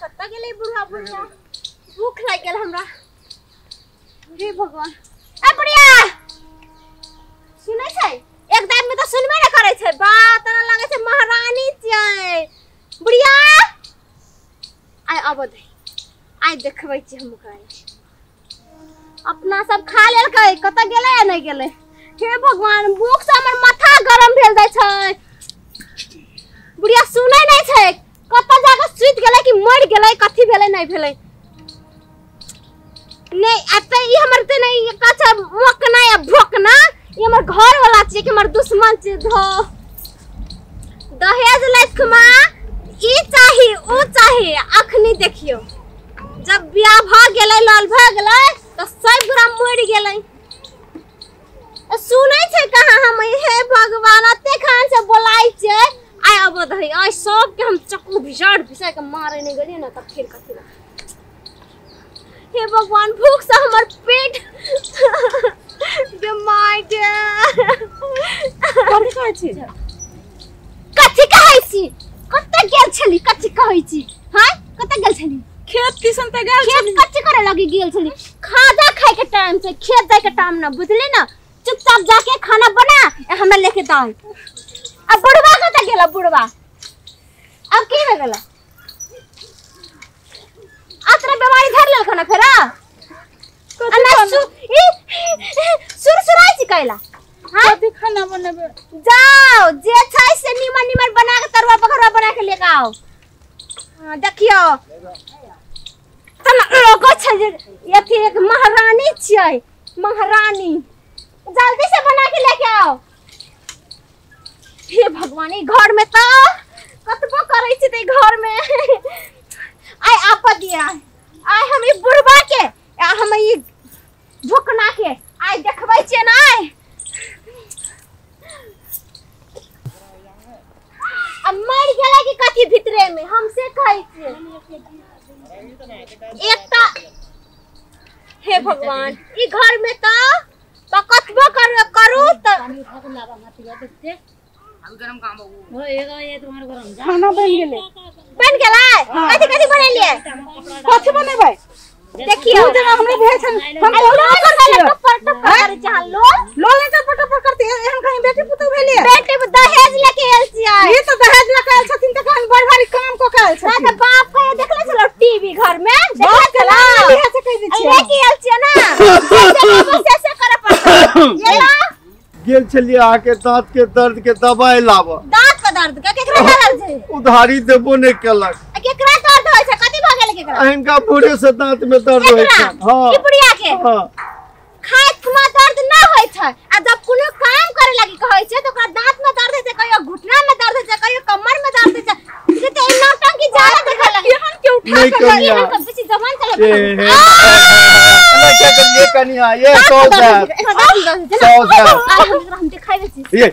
कत्ता गेले बुढ़ा बुढ़िया भूख लाग गेल हमरा। हे भगवान ए बुढ़िया सुनै छै एकदम में तो सुनबे न करे छै बात न लागे छै महारानी छै बुढ़िया आइ आबो दे आइ देखबै छी हम ओकरा अपना सब खा लेल कै कत्ता गेले या नै गेले। हे भगवान भूख से हमर माथा गरम भेल जाय छै बुढ़िया सुनै नै छै कत्ता जाके सुइत गेले कि मर गेले कथि भेले नै भेले नै अते ई हमर ते नै कछ मोकना या भोकना ई हमर घर वाला छै कि हमर दुश्मन छै धो दहेज लखमा ई चाही ओ चाही अखनी देखियो जब बियाह भ गेलै लाल भ गेलै त सब गोरा मर गेलै सुनै छै कहां हम हे भगवान अते खान से बोलाइ छै आइ अब दही आइ सब के हम चक्कू भिसा के मारे नै गेलिए न त फिर कथि हे भगवान भूख से हमर पेट माय कथि कहै छी कत्ते गेल छली कथि कहै छी हां कत्ते गेल छली खेत किसन त गेल छली खेत कथि करे लगी गेल छली खाजा खाए के टाइम से खेत जाए के टाइम न बुझली न चुपचाप जाके खाना बना हमरा लेके दाई अब बुढ़वा कत्ते गेला बुढ़वा अब की हो गेला अतरे बीमारी धर लेल खाना फेरा सुरसुराई छी कैला कथि खाना बनाबे जाओ जे छै से निमन बना के तरुआ पकड़वा बना के लेके आओ देखियो तना लोगो छै जे एथि एक महारानी छै महारानी जल्दी से बना के लेके आओ। हे भगवान ई घर में तो कतबो करै छी त घर में आइ आपद दिया आइ हम ई बुढ़वा के हम ई झोकना के आइ देखबै छै ना अब मर गेला कि कथि भीतरे में हमसे कहै छी एकटा हे भगवान ई घर में तो कतबो करू त गरम काम हो एगो ये तुम्हारे गरम खाना बन गेला कथि कथि बनेलिए कथि बनेबै देखियो हमने भेज हम लो कर चाह लो ले टपट करती एहन कहीं बेटी पुतौ भेलिए बेटी दहेज लेके आइल छियै ये तो दहेज लेके आइल छथिन त कहीं बड़ भारी काम को काल छथिन त बाप के देखले छलो टीवी घर में देखले चला बियाह से कह दी छियै लेके आइल छियै ना से करे पड़ता ये ला गेल छलिए आके दांत के दर्द के दवाई लाब दांत के दर्द के केकरा दर्द छै उधारी देबो नै केलक केकरा दर्द होय छै कथि भ गेल केकरा इनका बूढ़े से दांत में दर्द होय छै हां ई बुढ़िया के हां खाइत में दर्द ना होय छै आ जब कोनो काम करे लगी कहै छै त ओकरा दांत में दर्द होय छै कहियो घुटना में दर्द होय छै कहियो कमर में दर्द होय छै ये त नौटंकी ज्यादा देखे लगी हम के उठा के ये कब जवान चले क्या करिए कन्या ये हम दिखाई छी ये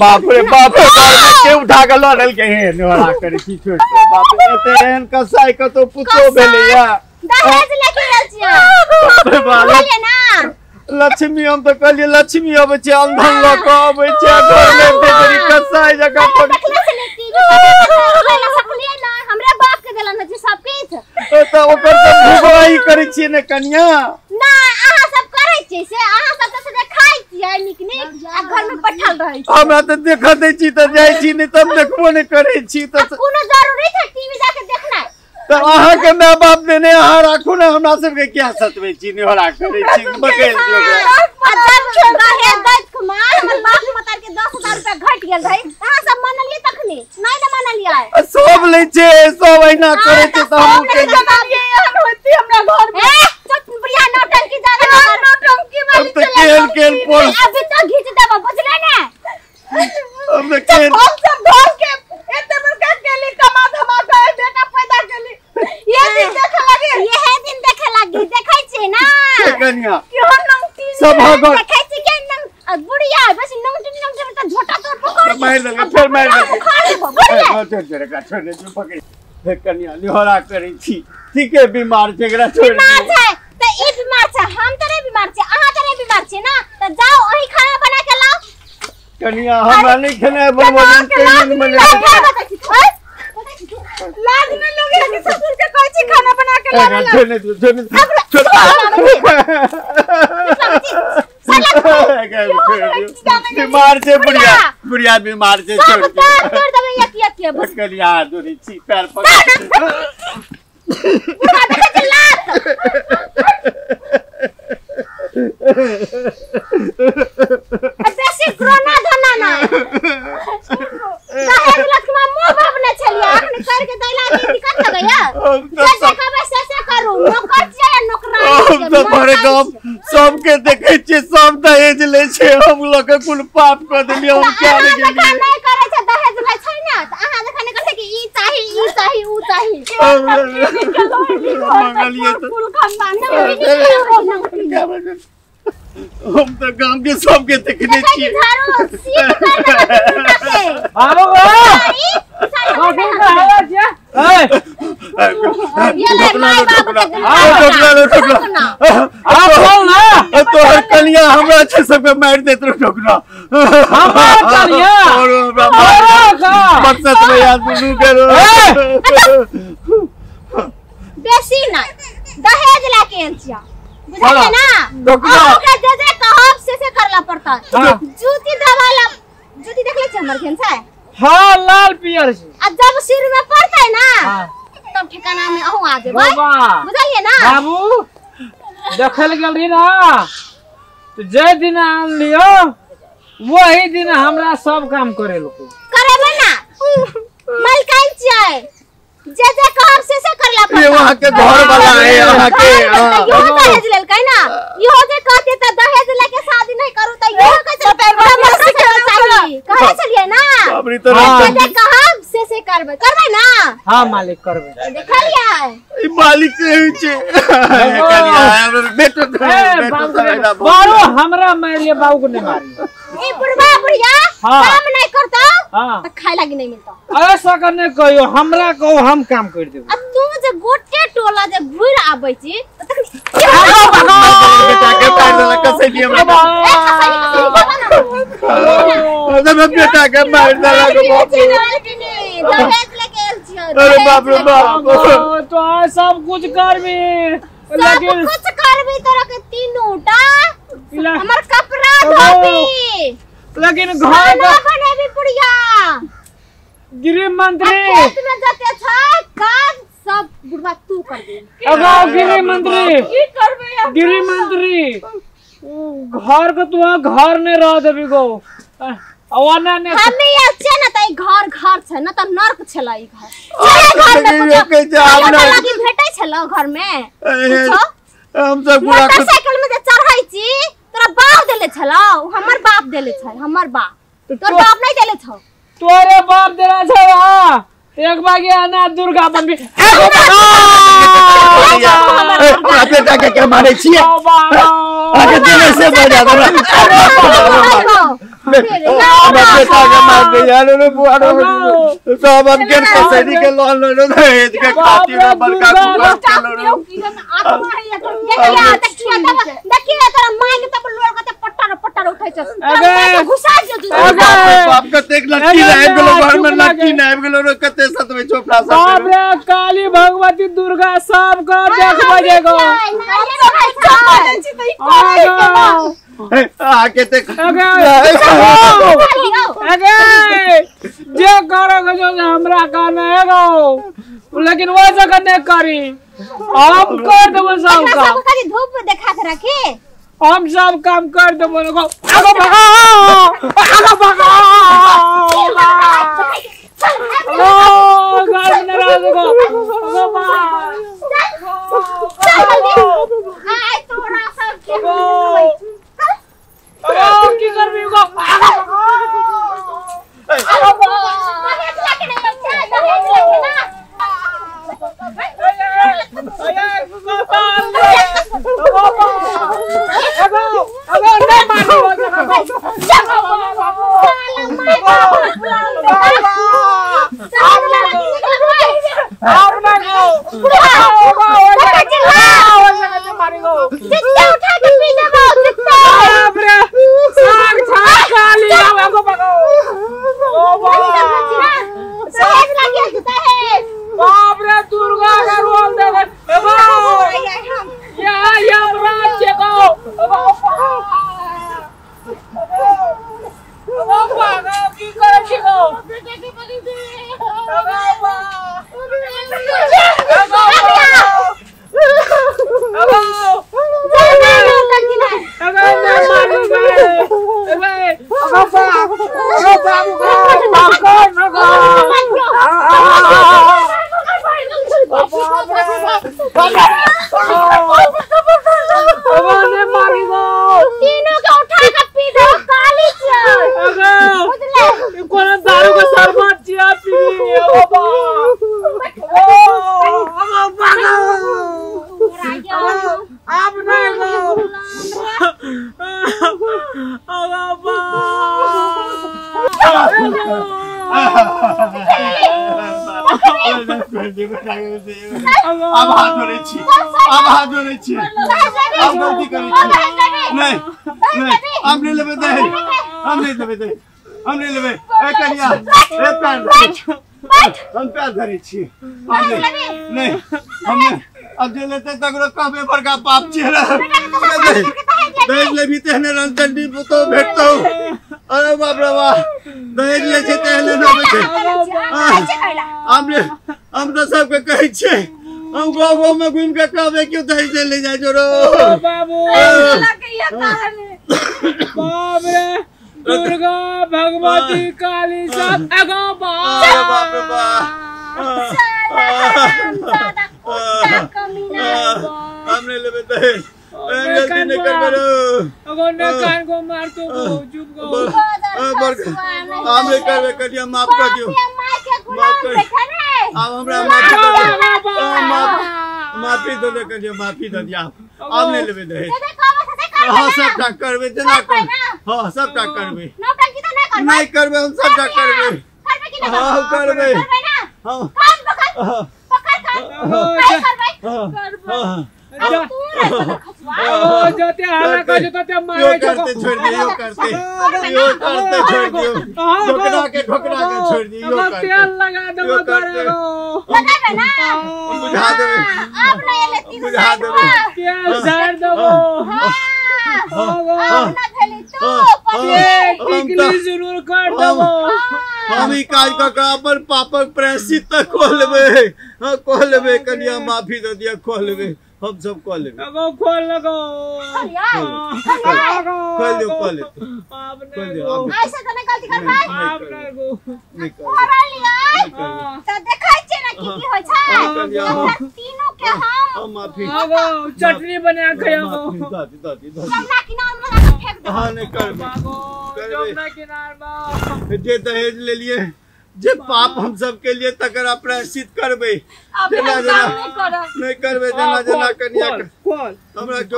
बाप रे बाप के उठा के लड़ल के हे नोरा करे की छोड़ बाप रे एहन कसाई क तो पुतो भेलिया दहेज लेके आइल छियै बोलिए ना लक्ष्मी हम तो कहलिए लक्ष्मी आबै छै अंधन ल के आबै छै घर में तेरी कसाई जगह पर हमरा बाप के देलन छै सब के त ओकर त भुगवाई करै छियै ने कन्या ना अहाँ सब करै छियै से अहाँ सब त से खाइ छियै निक निक आ घर में बैठल रहै छी हमरा त देख दै छी त जाय छी नै तब देखबो नै करै छी त कोनो जरूरी छै टीवी जाके देखना त अहाँ के माय बाप देने अहाँ राखू ना हमरा सब के क्या सतबै छी निहरा करै छी बगैर जब रहे दैत कुमार हमर बाप मतार के 10000 रुपया घट गेल रही अहाँ सब मानलिए तखनी नै न मानलिए सब ले छै सब एना करै छै त हम के एहन होती हमरा घर में चुप बुढ़िया नौटंकी ज्यादा नौटंकी वाली चले केल पोल अभी तो घिच देबो बुझले ना अब केल हम सब घर के एते बड़का केली कमा धमा के बेटा पैदा केली ये दिन देखे लगे यही दिन देखे लगी देखै छी ना कन्या केहन नंगटी सब घर देखै छी के नंग बुढ़िया बस नंगटी त झोटा तोड़ पकड़ मार दे फिर मार दे बुढ़िया छोड़ दे जो पकड़ हे कन्या निहरा करै छी ठीक है बीमार छै एकरा छोड़ बीमार छै त ई बीमार छै हम त नै बीमार छै अहाँ त नै बीमार छै ना त जाओ ओही खाना बना के लाओ कन्या हमरा नहीं खेने बनवन के मन में लाज नहीं लगे कि ससुर के कह के लाने लो बीमार से बुढ़िया बुढ़िया बीमार से छोड़ तोड़ दबे एक बस कलिया दूरी ची पैर पकड़ बुढ़वा देखे चिल्लात बेसी कोरोना धना ना दहेज लक्ष्मा मुंह बाबने छलिया अखन करके दैला की दिक्कत न गया जैसे कहबे से करू नौकर जे नौकरानी हम तो बड़े गांव सबके देखे छी सब दहेज ले छे हम लोग के कुल पाप कर देलिए हम क्या नहीं नहीं करे छै दहेज ले छै ना त अहाँ देखने कहते कि ई चाही ऊ चाही मंगलिए तो कुल खानदान में हम तो गांव के सबके देखने छी झाड़ू सीट कर दे बाबू ये ले माय बाबू के ठोकना आप बोल ना तो हर कलिया हमरा छे सबके मार देत रो ठोकना हमार कलिया और मकसद में याद नहीं करो बेसी ना दहेज लेके एंचिया बुझलिए ना ठोकना ओकरा जे कहब से करला पड़ता जूती दवाला जूती देख ले छ हमर खेन से हां लाल पियर से अब जब सिर में पड़ता है ना तब ठिकाना में अहू आ जेबे बुझलिए ना बाबू देखल गेली ना तो जे दिन आन लियो वही दिन हमरा सब काम करे लोग करेबे ना मलकाइन चाय जे कहब से करला पड़ता ये वहां के घर वाला है वहां के यो दहेज लेल कहि ना यो जे कहते त दहेज लेके शादी नहीं करू त यो कैसे चाहिए कहे चलिए ना बाबरी तो जे कहब से करबे ना हां मालिक करबे देखलिए ई मालिक के छे कलिया बेटो बारो हमरा मारिए बाबू को नहीं मारी ए बुढ़वा बुढ़िया काम नहीं करता त खाए लागी नहीं मिलता ऐसा करने कहियो हमरा को हम काम कर देब अब तू जे गोटे टोला जे घुर आबै छी बेटा के पैर देला कसे दिए हमरा बेटा के मार देला को अरे बाप रे बाप तो सब कुछ करबी लेकिन कुछ करबी तोरा के तीनोटा हमर कपड़ा धोबी लेकिन घर खाना बनेबी बुढ़िया गृह मंत्री खेत में जाते छ काज सब बुढ़वा तू कर दे अगो गृह मंत्री की करबे गृह मंत्री घर को तू घर ने रह देबी गो अवना ने हमें ये छै न त घर छ न त नर्क छला ई घर के जाब ना लगी भेटै छला घर में हम सब पूरा मोटरसाइकिल में जे चढ़ाई छी तोरा बाप देले छला हमर बाप देले छै हमर बाप तोर बाप नहीं देले छ तोरे बाप देला छै एक बागे अनाथ दुर्गा बनबी बेटा के क्या मारे छिए आगे दिले से बजा दो बेटा के मार दे यार रे बुआरो सब अब के कसरी के लोन लो दहेज के खातिर बड़का देखिए तोरा माय के तब लोर के पट्टा उठाई छ घुसा जे बाप का एक लड़की लाइव गेलो घर में लड़की लाइव गेलो रे कते सत में चोपड़ा सब बाप रे काली भगवती दुर्गा सब का देख बजेगो आके ते अगे जे करो जो हमरा काने एगो लेकिन वो जगह नहीं करी हम कर देबो सब काम खाली धूप देखा के रखे हम सब काम कर देबो आगो भगाओ ओ घर में रह गो बाबा हाय तोरा सब के की करबी गो दुर्गा का रोल दे ने मारी गो तीनों के उठा के पी दो काली छ अगो कोन दारू का शरबत चिया पी ओ बा आप नहीं गो अगो बा अब हाथ धोने छी अब गलती करी छी नहीं हम नहीं लेबे दे ए कन्या ए पैर हम पैर धरे छी नहीं हम अब जे लेते तकरो कहबे बड़का पाप छेला दहेज ले भी तेहने रंचंडी पुतो भेटतो अरे बाप रे बाप दहेज ले छे तेहने न बेचे हम तो सबके कहै छै हम गाँव में घूम के कहबे क्यों दहेज ले जाय जोरो बाबू बाप रे दुर्गा भगवती काली सब अगो बाप रे बाप हमने लेबे दहेज गलती नहीं कर बेरो अगो ने कान को मार तो चुप गो हमने करबे करिया माफ कर दियो माफ कर अब हमरा माफी दे दे करिया माफी दे दिया हमने लेबे दहेज हां सबटा करबे जना कर हां सबटा करबे नहीं करबे हम सबटा करबे हां करबे हां जोते हाला का जो ते मारे करते छोड़ दियो करते छोड़ दियो ठोकरा के छोड़ दियो तेल लगा दो करेगो लगाबे ना बुझा देबे आप नहीं लेती बुझा देबे क्या झाड़ दो आप ना भेली तो टिकली जरूर कर दो हम ही काज का अपन पापक प्रायश्चित तक खोलबे कन्या माफी दे दिया खोलबे हम सब खोल लेबे अगो खोल लगो खोल दो आपने ऐसे तो नहीं गलती कर भाई आपने को नहीं कर कोरा लिया तो देखाई छे ना की होय छै तीनों के हम माफी अगो चटनी बना खाओ दादी जमुना किनार में लगा फेंक दो हां नहीं करबे अगो जमुना किनार में जे दहेज ले लिए जे पाप हम सब के लिए तकरा प्रायश्चित करबे अब जना नहीं करो नहीं करबे जना कन्या खोल हमरा जो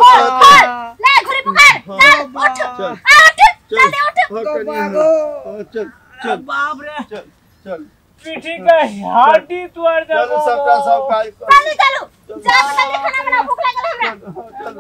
ले घुरी पकड़ चल उठ जल्दी उठ चल बाप रे चल पीठी का हाडी तोड़ दो सब काज चलो जा जल्दी खाना बना भूख लागल हमरा चल